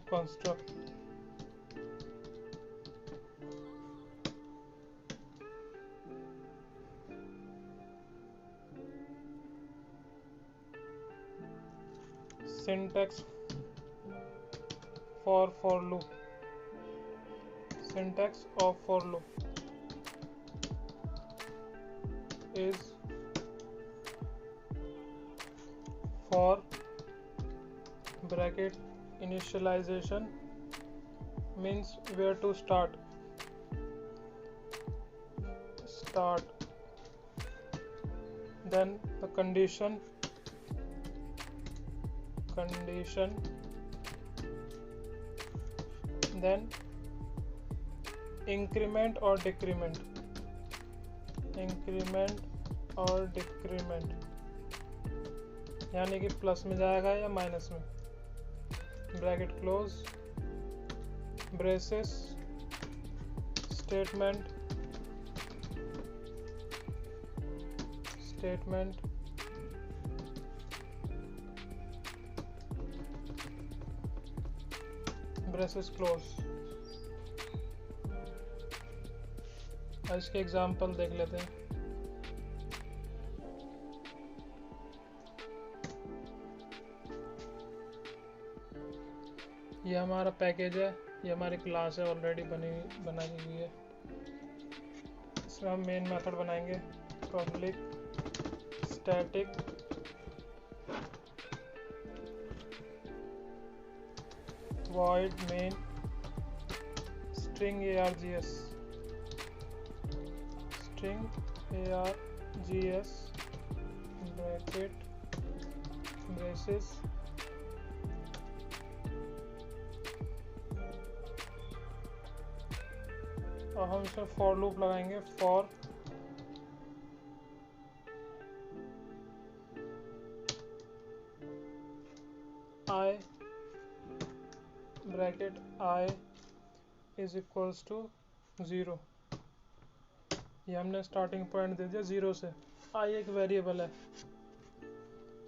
construct syntax for loop. Syntax of for loop is for bracket initialization means where to start then the condition then increment or decrement यानी कि plus में जाएगा या minus में. Bracket close braces statement braces close. इसके example देख लेते हैं. ये हमारा पैकेज है, ये हमारी क्लास है ऑलरेडी बनाई हुई है. इसमें हम मेन मेथड बनाएंगे public static void main string args bracket braces और हम इसमें फॉर लूप लगाएंगे. For i bracket i is equals to 0. ये हमने स्टार्टिंग पॉइंट दे दिया 0 से. आई एक वेरिएबल है,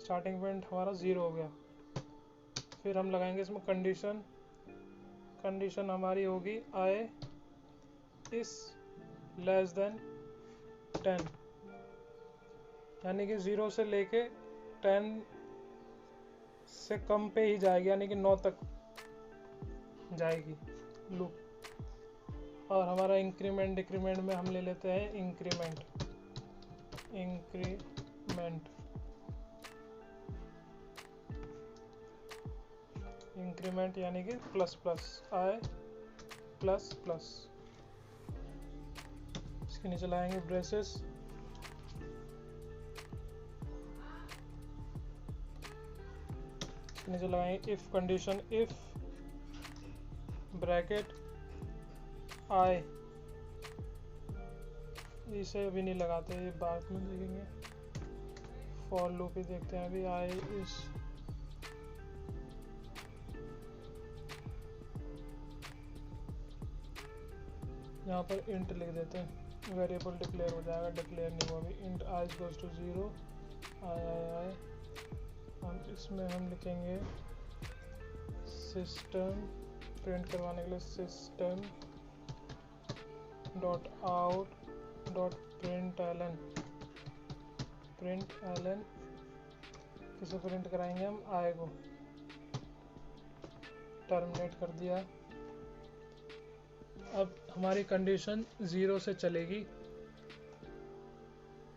स्टार्टिंग पॉइंट हमारा 0 हो गया. फिर हम लगाएंगे इसमें कंडीशन हमारी होगी आई इज लेस देन 10, यानी कि 0 से लेके 10 से कम पे ही जाएगी, यानी कि 9 तक जाएगी लूप. और हमारा इंक्रीमेंट डिक्रीमेंट में हम ले लेते हैं इंक्रीमेंट यानी कि प्लस प्लस आई प्लस प्लस. इसके नीचे लाएंगे ब्रेसेस नीचे लगाएंगे इफ कंडीशन इफ ब्रैकेट आई. इसे अभी नहीं लगाते, ये बाद में देखेंगे. फॉर लूप ही देखते हैं अभी. आई इस यहाँ पर इंट लिख देते हैं, वेरिएबल डिक्लेयर हो जाएगा. डिक्लेयर नहीं हुआ अभी. Int i goes to 0 i. हम इसमें हम लिखेंगे सिस्टम प्रिंट करवाने के लिए system dot out dot println किसे प्रिंट कराएंगे हम आई को. टर्मिनेट कर दिया. अब हमारी कंडीशन 0 से चलेगी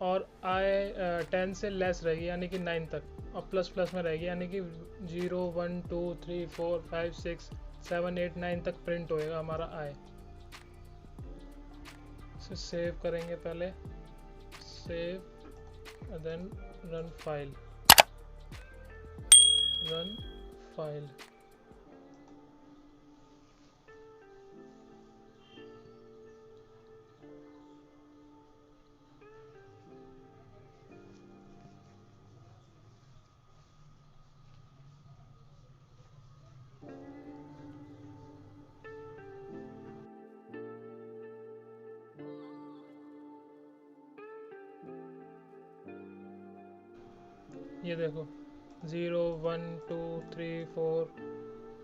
और आई 10 से लेस रहेगी, यानी कि 9 तक, और प्लस प्लस में रहेगी, यानी कि 0 1 2 3 4 5 6 7 8 9 तक प्रिंट होएगा हमारा आई. इसे सेव करेंगे पहले. Save then run file. ये देखो 0 1 2 3 4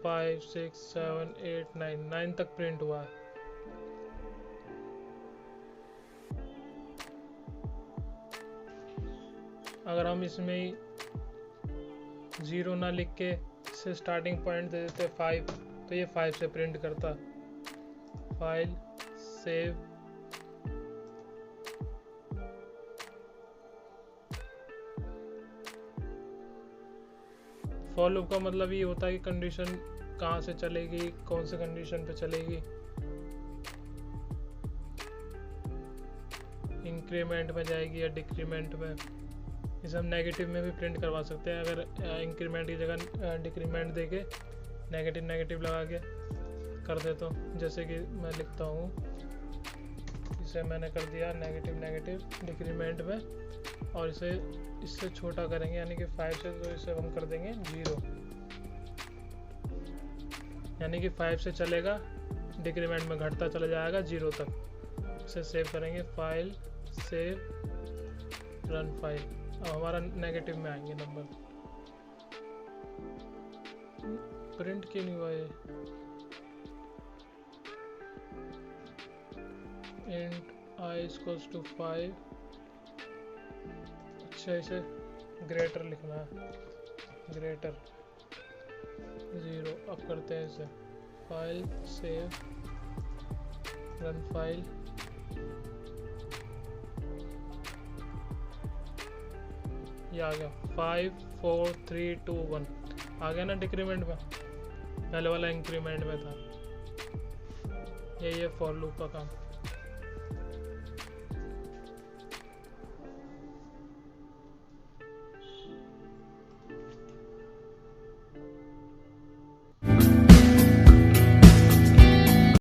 5 6 7 8 9 9 तक प्रिंट हुआ है। अगर हम इसमें 0 ना लिख के इसे स्टार्टिंग पॉइंट दे देते 5, तो ये 5 से प्रिंट करता। फाइल सेव, फॉर लूप का मतलब ये होता है कि कंडीशन कहाँ से चलेगी, कौन से कंडीशन पे चलेगी, इंक्रीमेंट में जाएगी या डिक्रीमेंट में। इसे हम नेगेटिव में भी प्रिंट करवा सकते हैं, अगर इंक्रीमेंट की जगह डिक्रीमेंट देके नेगेटिव नेगेटिव लगा के कर दे तो। जैसे कि मैं लिखता हूँ, इसे मैंने कर दिया नेगेटिव नेगेटिव डिक्रीमेंट में, और इसे इससे छोटा करेंगे यानी कि 5 से, तो इसे हम कर देंगे 0, यानी कि 5 से चलेगा, डिक्रीमेंट में घटता चला जाएगा 0 तक। इसे सेव करेंगे, फाइल सेव रन फाइल। अब हमारा नेगेटिव में आएंगे नंबर। प्रिंट क्यों नहीं हुआ ये? Int i equals to 5। अच्छा, इसे ग्रेटर लिखना है, ग्रेटर 0। अब करते हैं इसे, फाइल सेव रन फाइल। ये आ गया 5 4 3 2 1 आ गया ना डिक्रीमेंट में, पहले वाला इंक्रीमेंट में था। यही है फॉर लूप का काम।